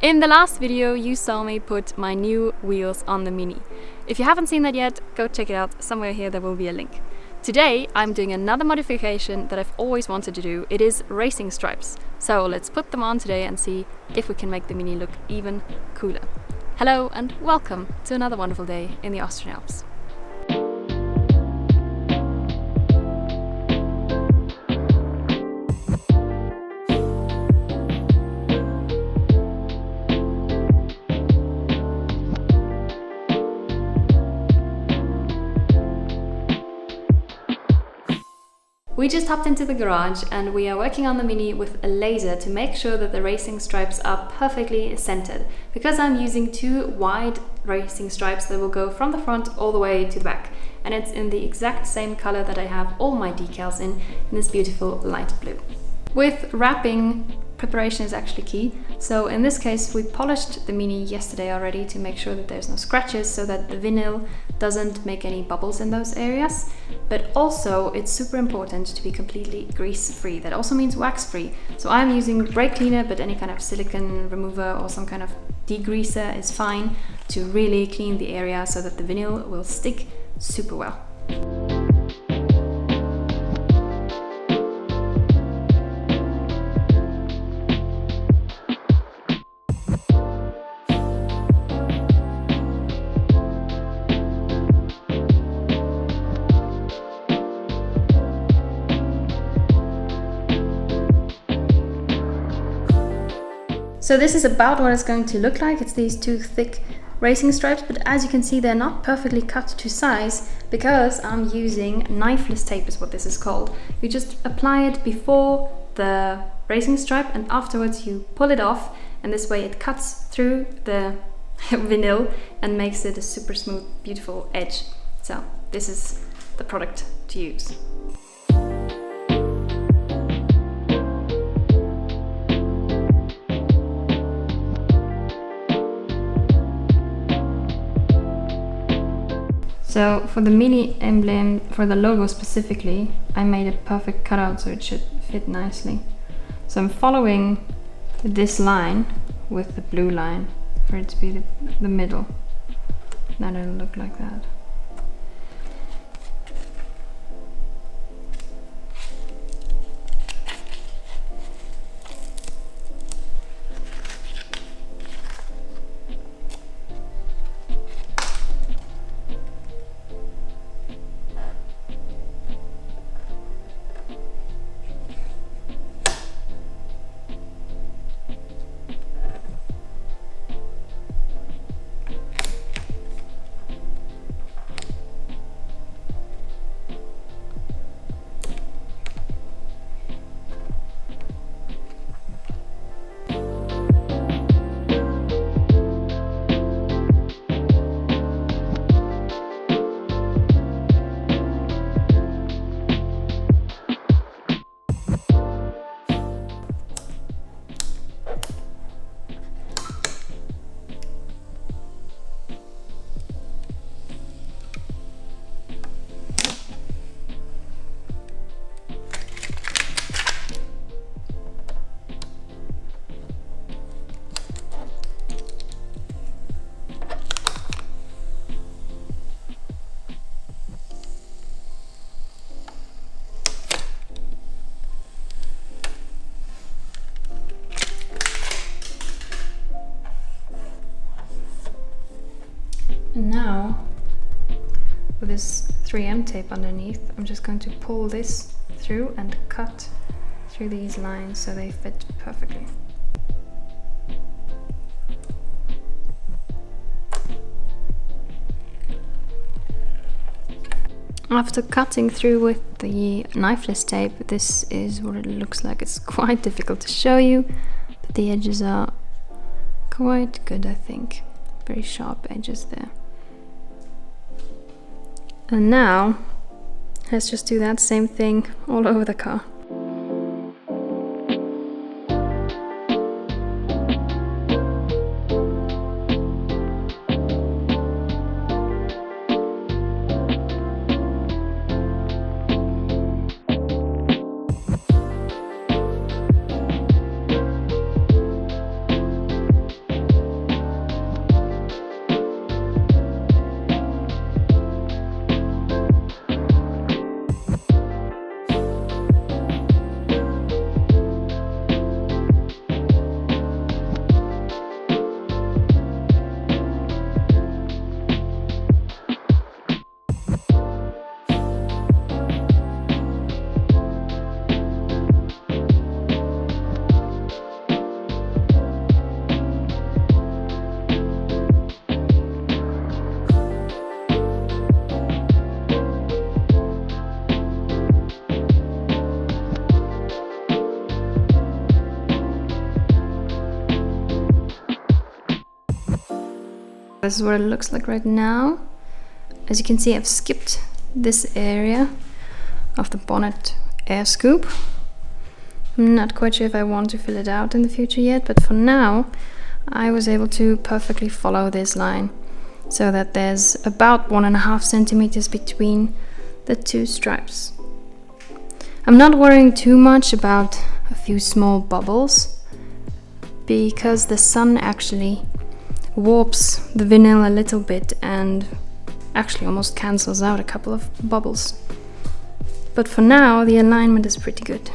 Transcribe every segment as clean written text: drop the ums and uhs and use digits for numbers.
In the last video you saw me put my new wheels on the Mini. If you haven't seen that yet, go check it out. Somewhere here there will be a link. Today I'm doing another modification that I've always wanted to do. It is racing stripes. So let's put them on today and see if we can make the Mini look even cooler. Hello and welcome to another wonderful day in the Austrian Alps. We just hopped into the garage and we are working on the Mini with a laser to make sure that the racing stripes are perfectly centered, because I'm using two wide racing stripes that will go from the front all the way to the back, and it's in the exact same color that I have all my decals in this beautiful light blue. With wrapping, preparation is actually key. So in this case we polished the Mini yesterday already to make sure that there's no scratches, so that the vinyl doesn't make any bubbles in those areas. But also it's super important to be completely grease free. That also means wax free. So I'm using brake cleaner, but any kind of silicone remover or some kind of degreaser is fine to really clean the area so that the vinyl will stick super well. So this is about what it's going to look like. It's these two thick racing stripes, but as you can see they're not perfectly cut to size because I'm using Knifeless Tape is what this is called. You just apply it before the racing stripe and afterwards you pull it off, and this way it cuts through the vinyl and makes it a super smooth, beautiful edge. So this is the product to use. So for the Mini emblem, for the logo specifically, I made a perfect cutout so it should fit nicely. So I'm following this line with the blue line for it to be the middle. Now it'll look like that. And now, with this 3M tape underneath, I'm just going to pull this through and cut through these lines so they fit perfectly. After cutting through with the Knifeless tape, this is what it looks like. It's quite difficult to show you, but the edges are quite good, I think. Very sharp edges there. And now, let's just do that same thing all over the car. This is what it looks like right now. As you can see, I've skipped this area of the bonnet air scoop. I'm not quite sure if I want to fill it out in the future yet, but for now I was able to perfectly follow this line so that there's about 1.5 centimeters between the two stripes. I'm not worrying too much about a few small bubbles because the sun actually warps the vinyl a little bit and actually almost cancels out a couple of bubbles. But for now the alignment is pretty good.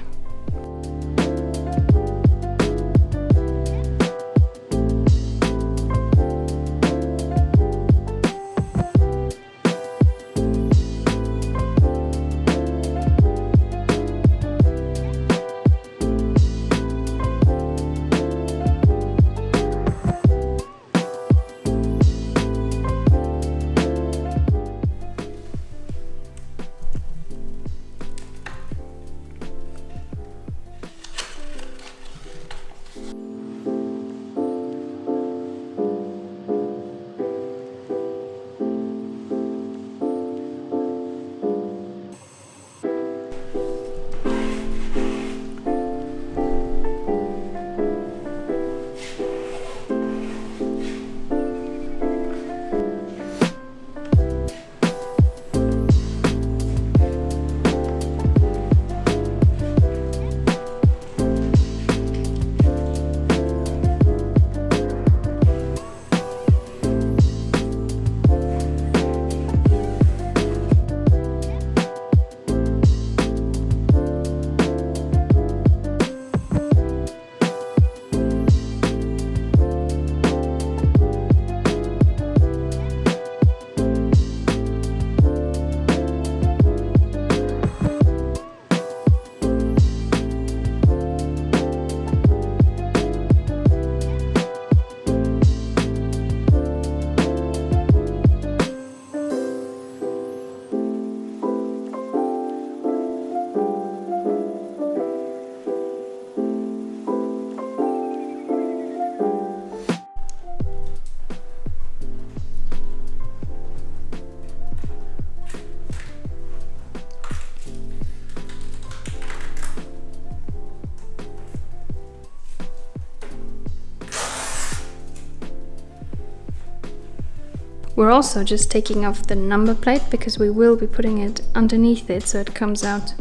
We're also just taking off the number plate because we will be putting it underneath it so it comes out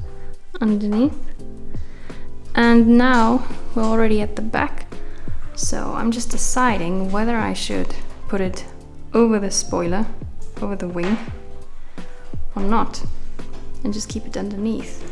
underneath. And now we're already at the back, so I'm just deciding whether I should put it over the spoiler, over the wing, or not, and just keep it underneath.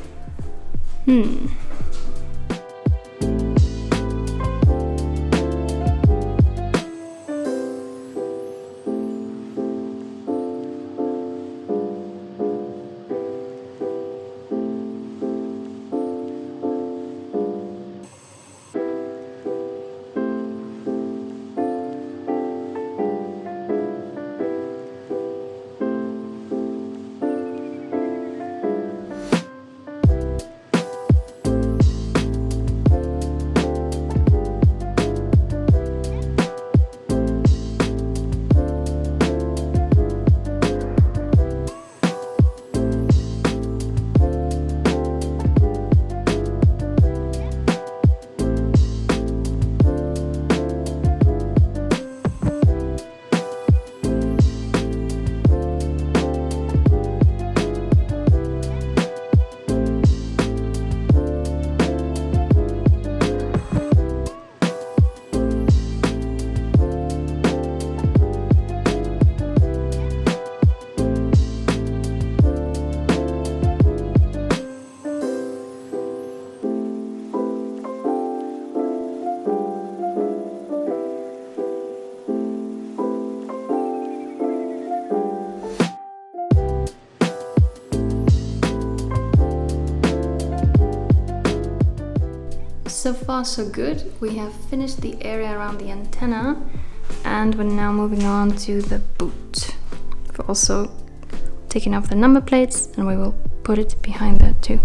So far so good. We have finished the area around the antenna and we're now moving on to the boot. We're also taking off the number plates and we will put it behind that too.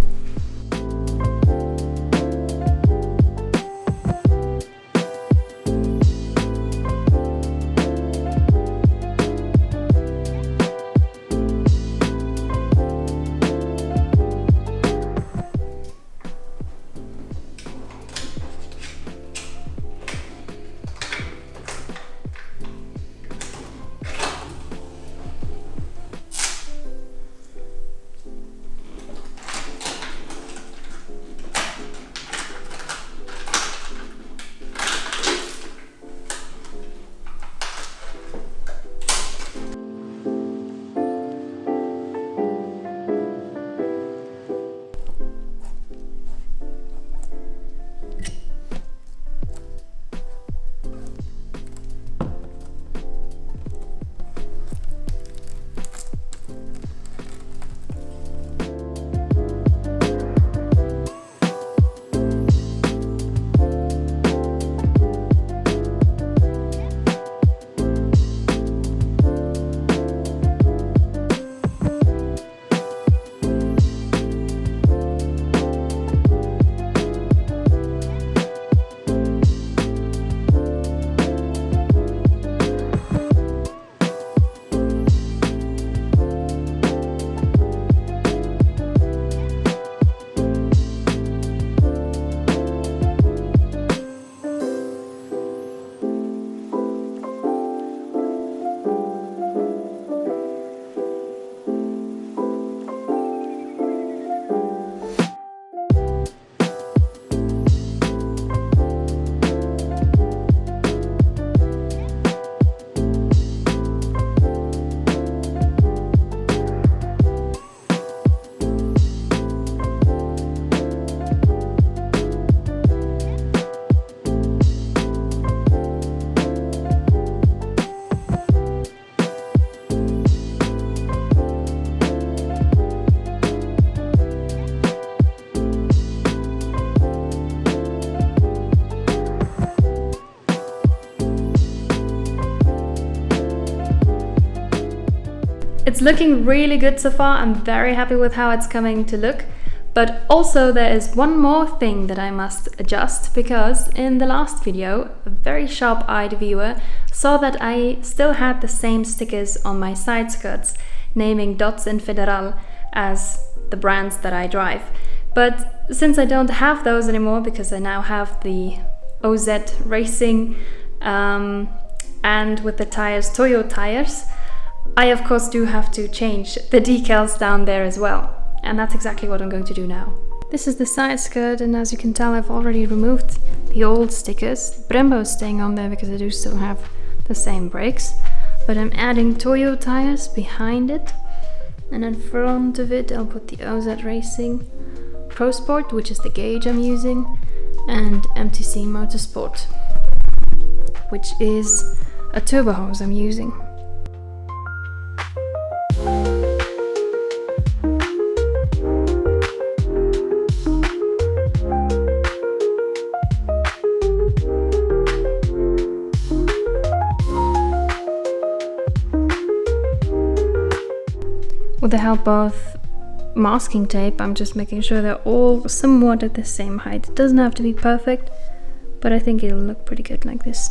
It's looking really good so far. I'm very happy with how it's coming to look. But also there is one more thing that I must adjust, because in the last video, a very sharp-eyed viewer saw that I still had the same stickers on my side skirts, naming Dots and Federal as the brands that I drive. But since I don't have those anymore, because I now have the OZ Racing and with the tires, Toyo tires, I of course do have to change the decals down there as well. And that's exactly what I'm going to do now. This is the side skirt, and as you can tell, I've already removed the old stickers. Brembo is staying on there because I do still have the same brakes. But I'm adding Toyo tires behind it. And in front of it, I'll put the OZ Racing Pro Sport, which is the gauge I'm using, and MTC Motorsport, which is a turbo hose I'm using. With the help of masking tape, I'm just making sure they're all somewhat at the same height. It doesn't have to be perfect, but I think it'll look pretty good like this.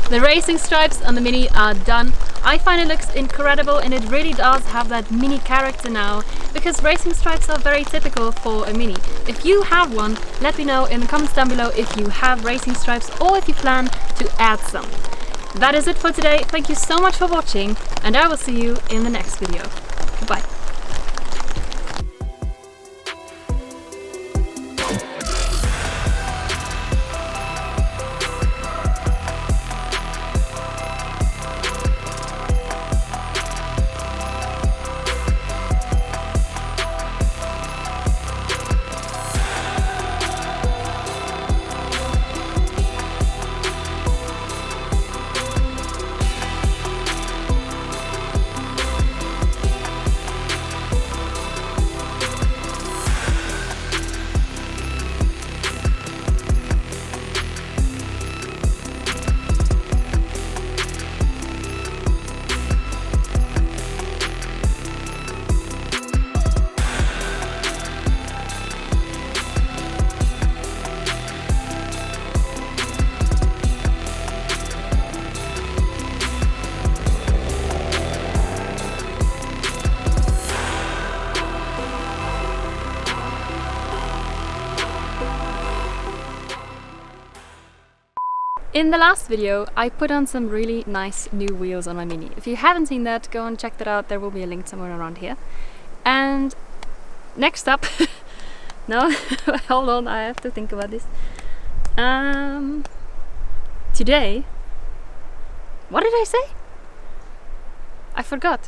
The racing stripes on the Mini are done. I find it looks incredible, and it really does have that Mini character now, because racing stripes are very typical for a Mini. If you have one, let me know in the comments down below if you have racing stripes or if you plan to add some. That is it for today. Thank you so much for watching, and I will see you in the next video. Goodbye. In the last video, I put on some really nice new wheels on my Mini. If you haven't seen that, go and check that out. There will be a link somewhere around here. And next up, no, hold on, I have to think about this. Today, what did I say? I forgot.